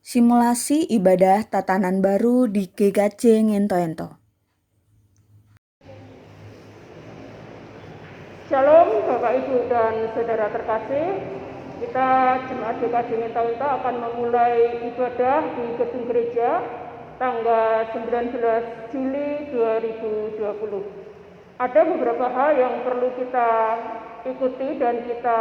Simulasi ibadah tatanan baru di GKJ Ngento-Ento. Shalom Bapak Ibu dan Saudara terkasih. Kita Jemaat GKJ Ngento-Ento akan memulai ibadah di gedung gereja tanggal 19 Juli 2020. Ada beberapa hal yang perlu kita ikuti dan kita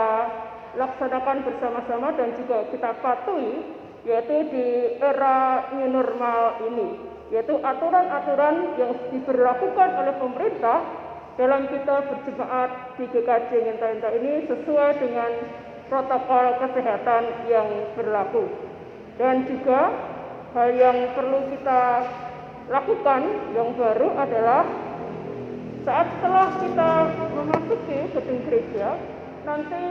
laksanakan bersama-sama dan juga kita patuhi, yaitu di era new normal ini, yaitu aturan-aturan yang diberlakukan oleh pemerintah dalam kita berjemaat di GKJ Ngento-Ento ini sesuai dengan protokol kesehatan yang berlaku. Dan juga hal yang perlu kita lakukan yang baru adalah saat setelah kita memasuki gedung gereja, nanti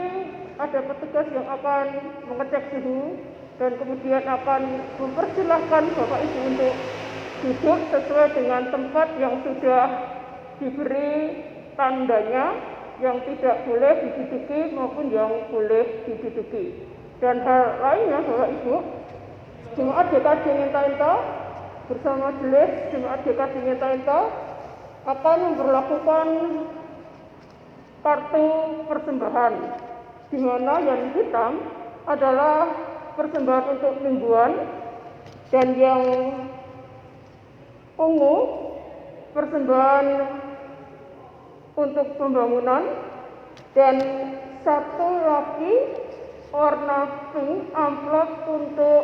ada petugas yang akan mengecek suhu dan kemudian akan mempersilahkan Bapak Ibu untuk duduk sesuai dengan tempat yang sudah diberi tandanya, yang tidak boleh diduduki maupun yang boleh diduduki. Dan hal lainnya Bapak Ibu, Jemaat GKJ Ngento-Ento bersama Majelis Jemaat GKJ Ngento-Ento akan memperlakukan kartu persembahan, di mana yang hitam adalah persembahan untuk mingguan dan yang ungu persembahan untuk pembangunan, dan satu lagi warna pink amplop untuk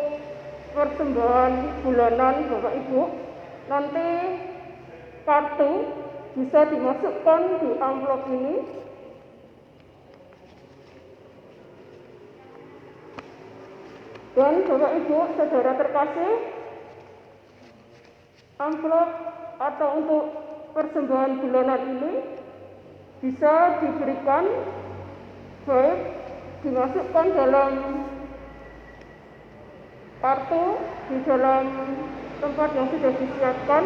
persembahan bulanan Bapak Ibu. Nanti kartu bisa dimasukkan di amplop ini dan Bapak Ibu Saudara terkasih, amplop atau untuk persembahan bulanan ini bisa diberikan baik dimasukkan dalam kartu di dalam tempat yang sudah disiapkan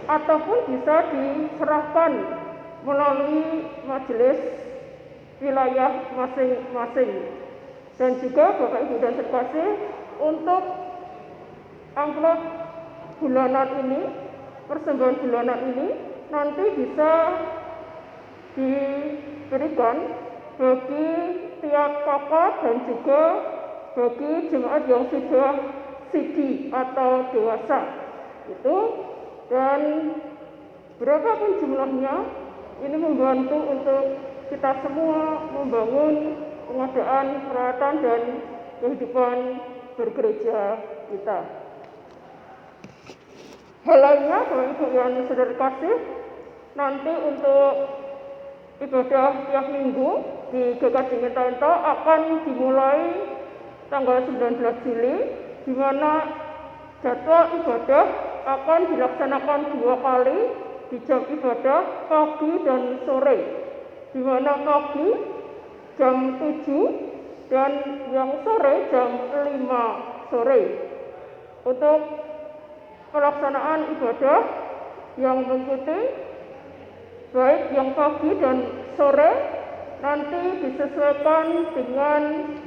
ataupun bisa diserahkan melalui majelis wilayah masing-masing. Dan juga Bapak Ibu dan terkasih, untuk amplop bulanan ini, persembahan bulanan ini nanti bisa diberikan bagi tiap kakak dan juga bagi jemaat yang sudah sidi atau dewasa itu. Dan berapapun jumlahnya, ini membantu untuk kita semua membangun pengadaan peralatan dan kehidupan bergereja kita. Hal lainnya Bapak Ibu yang saudara kasih, nanti untuk ibadah tiap minggu di GKJ Ngento-Ento akan dimulai tanggal 19 Juli, di mana jadwal ibadah akan dilaksanakan 2 kali di jam ibadah pagi dan sore, di mana pagi jam 7 dan yang sore jam 5 sore. Untuk pelaksanaan ibadah yang mengikuti baik yang pagi dan sore nanti disesuaikan dengan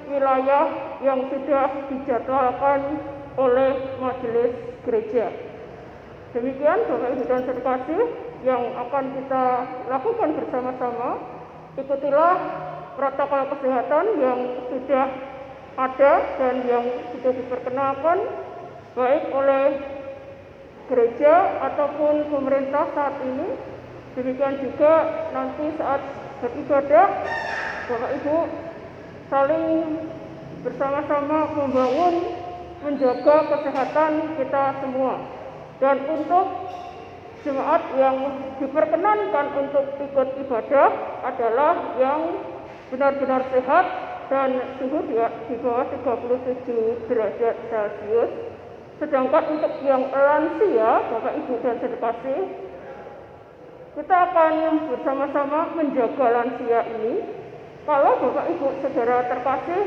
wilayah yang sudah dijadwalkan oleh majelis gereja. Demikian Bapak Ibu dan terkasih yang akan kita lakukan bersama-sama. Ikutilah protokol kesehatan yang sudah ada dan yang sudah diperkenalkan baik oleh gereja ataupun pemerintah saat ini. Demikian juga nanti saat beribadah Bapak Ibu saling bersama-sama membangun, menjaga kesehatan kita semua. Dan untuk jemaat yang diperkenankan untuk ikut ibadah adalah yang benar-benar sehat dan suhu di bawah 37 derajat Celcius. Sedangkan untuk yang lansia, Bapak Ibu dan terkasih, kita akan bersama-sama menjaga lansia ini. Kalau Bapak Ibu Saudara terkasih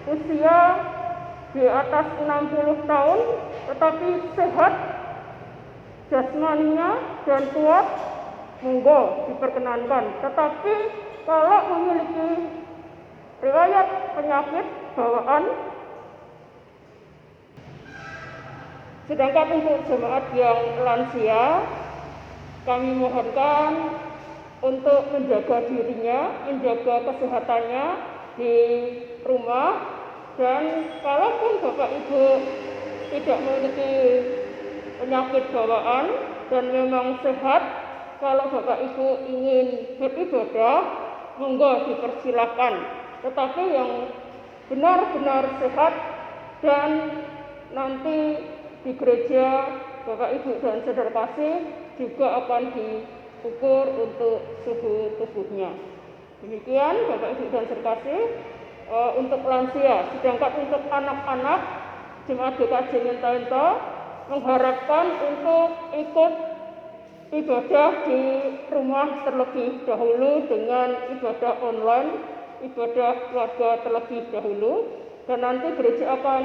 usia di atas 60 tahun tetapi sehat jasmaninya dan kuat, monggo diperkenankan. Tetapi kalau memiliki riwayat penyakit bawaan Sedangkan untuk jemaat yang lansia, kami mohonkan untuk menjaga dirinya, menjaga kesehatannya di rumah, dan kalaupun Bapak Ibu tidak memiliki penyakit bawaan dan memang sehat, kalau Bapak Ibu ingin beribadah, monggo dipersilakan. Tetapi yang benar-benar sehat dan nanti di gereja Bapak Ibu dan saudara kasih juga akan diukur untuk suhu tubuhnya. Demikian Bapak Ibu dan saudara kasih untuk lansia. Sedangkan untuk anak-anak, jemaat GKJ Ngento-Ento mengharapkan untuk ikut ibadah di rumah terlebih dahulu dengan ibadah online, ibadah keluarga terlebih dahulu, dan nanti gereja akan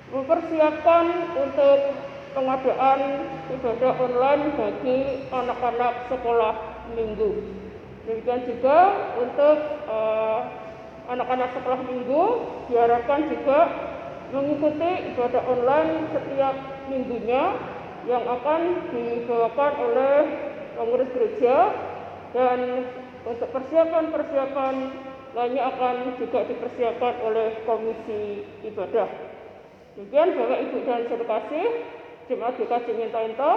mempersiapkan untuk pengadaan ibadah online bagi anak-anak sekolah minggu. Demikian juga untuk anak-anak sekolah minggu diharapkan juga mengikuti ibadah online setiap minggunya yang akan dibawakan oleh pengurus gereja, dan untuk persiapan-persiapan lainnya akan juga dipersiapkan oleh komisi ibadah. Demikian Bapak Ibu dan saudara kasih, jemaat GKJ Ngento-Ento,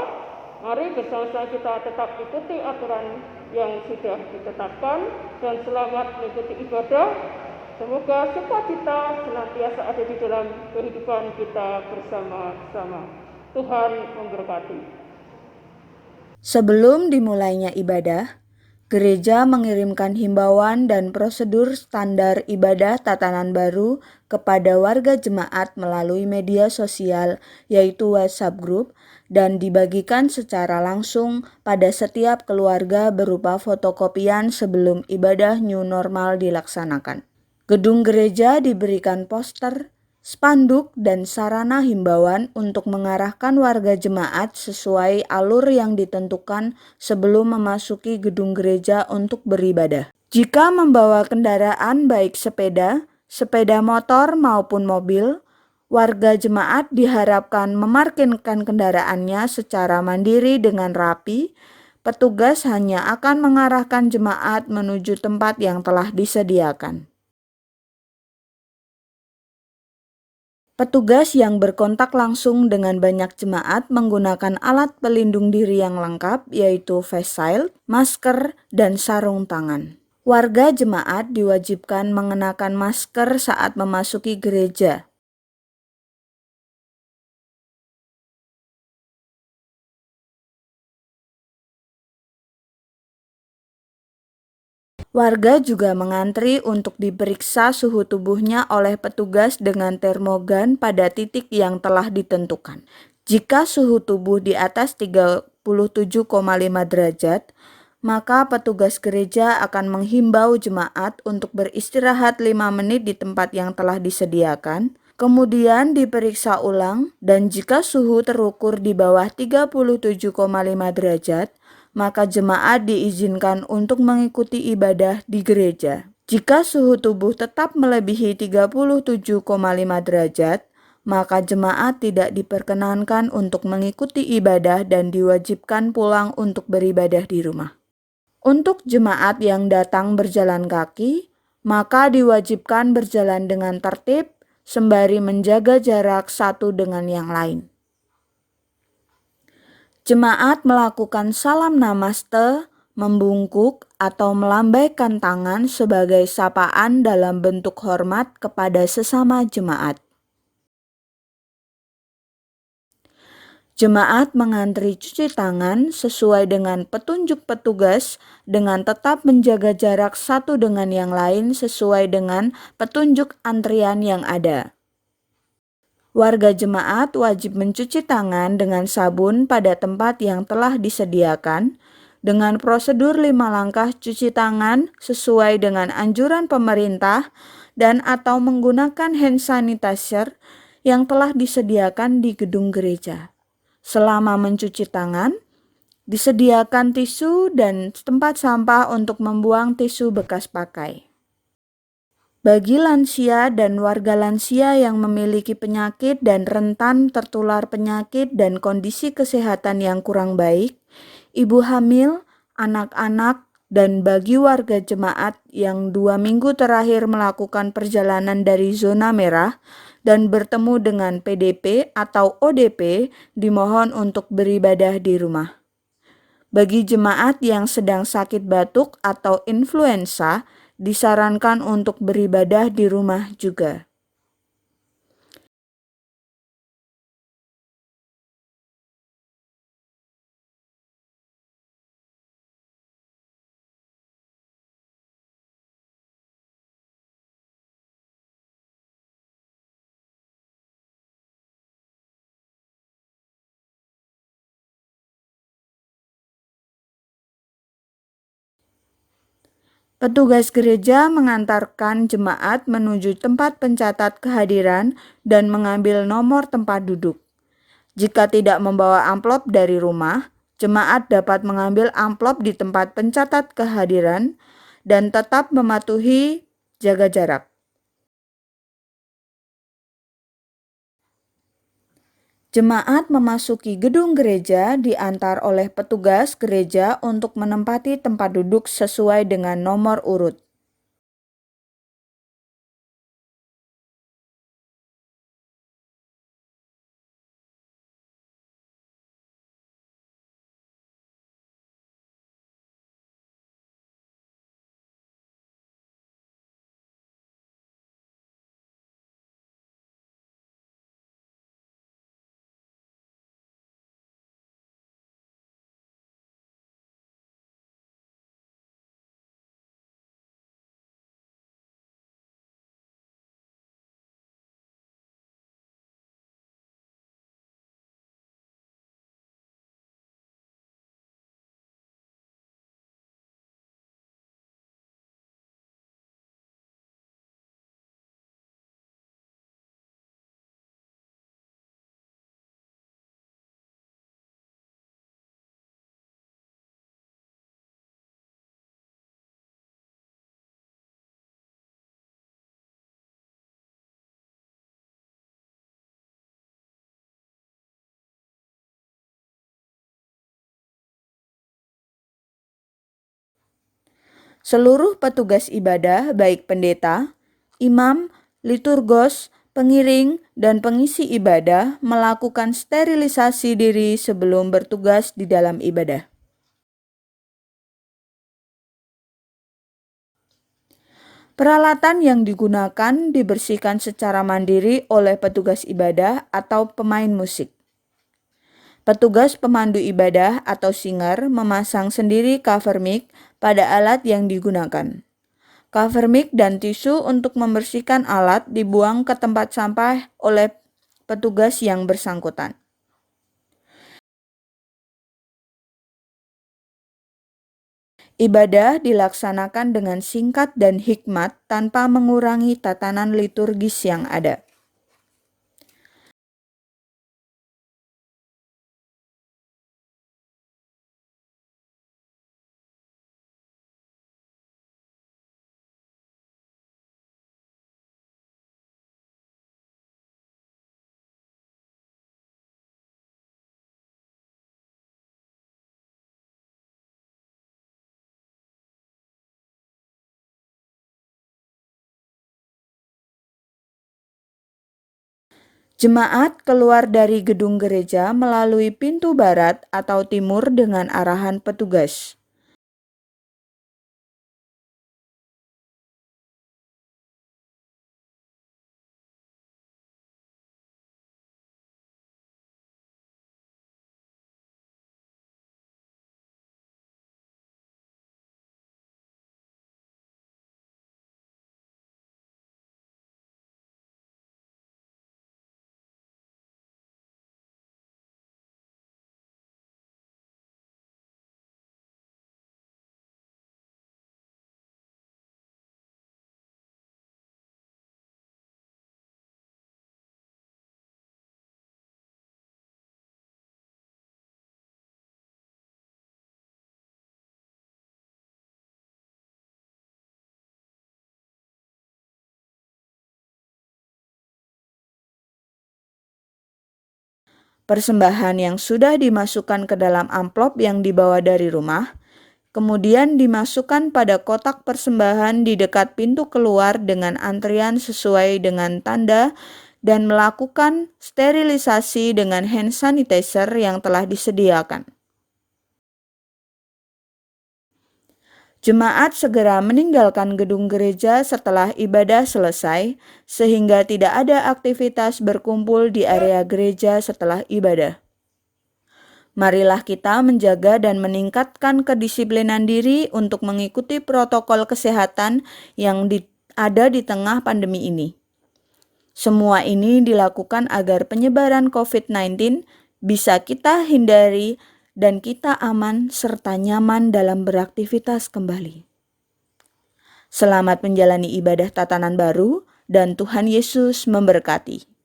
mari bersama-sama kita tetap ikuti aturan yang sudah ditetapkan dan selamat mengikuti ibadah. Semoga sukacita senantiasa ada di dalam kehidupan kita bersama-sama. Tuhan memberkati. Sebelum dimulainya ibadah, gereja mengirimkan himbauan dan prosedur standar ibadah tatanan baru kepada warga jemaat melalui media sosial, yaitu WhatsApp Group, dan dibagikan secara langsung pada setiap keluarga berupa fotokopian sebelum ibadah new normal dilaksanakan. Gedung gereja diberikan poster, spanduk, dan sarana himbauan untuk mengarahkan warga jemaat sesuai alur yang ditentukan sebelum memasuki gedung gereja untuk beribadah. Jika membawa kendaraan baik sepeda, sepeda motor maupun mobil, warga jemaat diharapkan memarkirkan kendaraannya secara mandiri dengan rapi. Petugas hanya akan mengarahkan jemaat menuju tempat yang telah disediakan. Petugas yang berkontak langsung dengan banyak jemaat menggunakan alat pelindung diri yang lengkap, yaitu face shield, masker, dan sarung tangan. Warga jemaat diwajibkan mengenakan masker saat memasuki gereja. Warga juga mengantri untuk diperiksa suhu tubuhnya oleh petugas dengan termogan pada titik yang telah ditentukan. Jika suhu tubuh di atas 37,5 derajat, maka petugas gereja akan menghimbau jemaat untuk beristirahat 5 menit di tempat yang telah disediakan, kemudian diperiksa ulang, dan jika suhu terukur di bawah 37,5 derajat, maka jemaat diizinkan untuk mengikuti ibadah di gereja. Jika suhu tubuh tetap melebihi 37,5 derajat, maka jemaat tidak diperkenankan untuk mengikuti ibadah dan diwajibkan pulang untuk beribadah di rumah. Untuk jemaat yang datang berjalan kaki, maka diwajibkan berjalan dengan tertib sembari menjaga jarak satu dengan yang lain. Jemaat melakukan salam namaste, membungkuk, atau melambaikan tangan sebagai sapaan dalam bentuk hormat kepada sesama jemaat. Jemaat mengantri cuci tangan sesuai dengan petunjuk petugas dengan tetap menjaga jarak satu dengan yang lain sesuai dengan petunjuk antrian yang ada. Warga jemaat wajib mencuci tangan dengan sabun pada tempat yang telah disediakan dengan prosedur 5 langkah cuci tangan sesuai dengan anjuran pemerintah dan atau menggunakan hand sanitizer yang telah disediakan di gedung gereja. Selama mencuci tangan, disediakan tisu dan tempat sampah untuk membuang tisu bekas pakai. Bagi lansia dan warga lansia yang memiliki penyakit dan rentan tertular penyakit dan kondisi kesehatan yang kurang baik, ibu hamil, anak-anak, dan bagi warga jemaat yang 2 minggu terakhir melakukan perjalanan dari zona merah dan bertemu dengan PDP atau ODP, dimohon untuk beribadah di rumah. Bagi jemaat yang sedang sakit batuk atau influenza, disarankan untuk beribadah di rumah juga. Petugas gereja mengantarkan jemaat menuju tempat pencatat kehadiran dan mengambil nomor tempat duduk. Jika tidak membawa amplop dari rumah, jemaat dapat mengambil amplop di tempat pencatat kehadiran dan tetap mematuhi jaga jarak. Jemaat memasuki gedung gereja diantar oleh petugas gereja untuk menempati tempat duduk sesuai dengan nomor urut. Seluruh petugas ibadah, baik pendeta, imam, liturgos, pengiring, dan pengisi ibadah melakukan sterilisasi diri sebelum bertugas di dalam ibadah. Peralatan yang digunakan dibersihkan secara mandiri oleh petugas ibadah atau pemain musik. Petugas pemandu ibadah atau singer memasang sendiri cover mic pada alat yang digunakan. Cover mic dan tisu untuk membersihkan alat dibuang ke tempat sampah oleh petugas yang bersangkutan. Ibadah dilaksanakan dengan singkat dan hikmat tanpa mengurangi tatanan liturgis yang ada. Jemaat keluar dari gedung gereja melalui pintu barat atau timur dengan arahan petugas. Persembahan yang sudah dimasukkan ke dalam amplop yang dibawa dari rumah, kemudian dimasukkan pada kotak persembahan di dekat pintu keluar dengan antrian sesuai dengan tanda dan melakukan sterilisasi dengan hand sanitizer yang telah disediakan. Jemaat segera meninggalkan gedung gereja setelah ibadah selesai, sehingga tidak ada aktivitas berkumpul di area gereja setelah ibadah. Marilah kita menjaga dan meningkatkan kedisiplinan diri untuk mengikuti protokol kesehatan yang ada di tengah pandemi ini. Semua ini dilakukan agar penyebaran COVID-19 bisa kita hindari dan kita aman serta nyaman dalam beraktivitas kembali. Selamat menjalani ibadah tatanan baru dan Tuhan Yesus memberkati.